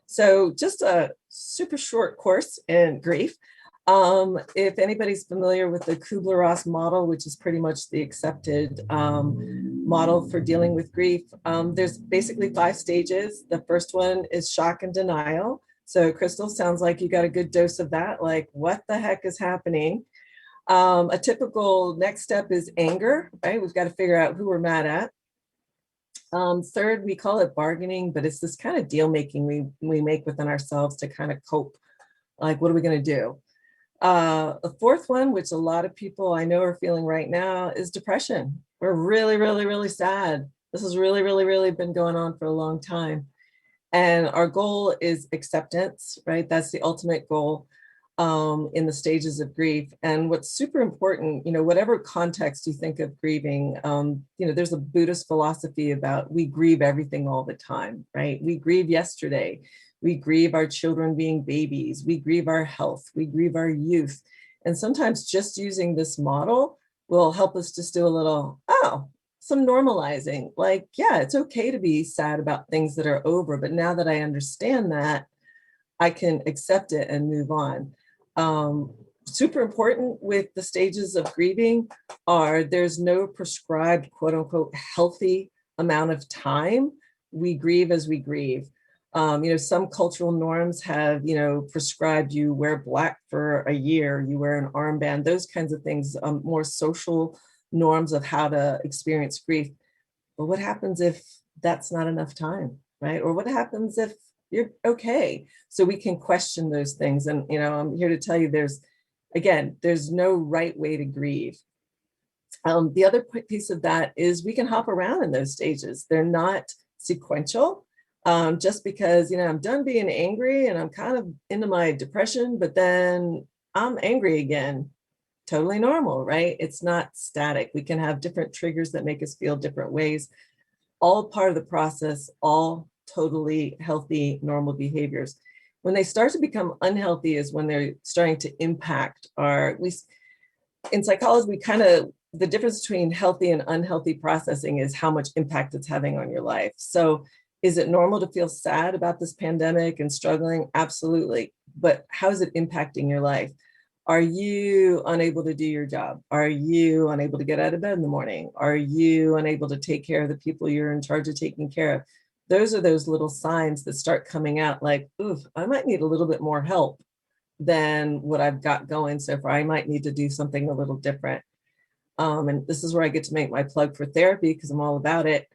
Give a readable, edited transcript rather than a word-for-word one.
So just a super short course in grief. If anybody's familiar with the Kubler-Ross model, which is pretty much the accepted model for dealing with grief, there's basically 5 stages. The first one is shock and denial. So Crystal, sounds like you got a good dose of that. Like, what the heck is happening? A typical next step is anger, right? We've got to figure out who we're mad at. Third, we call it bargaining, but it's this kind of deal making we make within ourselves to kind of cope. Like, what are we going to do? The fourth one, which a lot of people I know are feeling right now, is depression. We're really, really, really sad. This has really, really, really been going on for a long time. And our goal is acceptance, right? That's the ultimate goal in the stages of grief. And what's super important, whatever context you think of grieving, there's a Buddhist philosophy about we grieve everything all the time, right? We grieve yesterday. We grieve our children being babies. We grieve our health. We grieve our youth. And sometimes just using this model will help us just do a little, some normalizing. Like, yeah, it's okay to be sad about things that are over. But now that I understand that, I can accept it and move on. Super important with the stages of grieving are there's no prescribed quote unquote healthy amount of time. We grieve as we grieve. Some cultural norms have, prescribed you wear black for a year, you wear an armband, those kinds of things, more social norms of how to experience grief. But what happens if that's not enough time, right? Or what happens if you're okay? So we can question those things. And, I'm here to tell you there's no right way to grieve. The other piece of that is we can hop around in those stages. They're not sequential. Just because, I'm done being angry and I'm kind of into my depression, but then I'm angry again. Totally normal, right? It's not static. We can have different triggers that make us feel different ways. All part of the process, all totally healthy, normal behaviors. When they start to become unhealthy is when they're starting to impact at least in psychology, the difference between healthy and unhealthy processing is how much impact it's having on your life. So is it normal to feel sad about this pandemic and struggling? Absolutely. But how is it impacting your life? Are you unable to do your job? Are you unable to get out of bed in the morning? Are you unable to take care of the people you're in charge of taking care of? Those are those little signs that start coming out like, ooh, I might need a little bit more help than what I've got going so far. I might need to do something a little different. And this is where I get to make my plug for therapy because I'm all about it.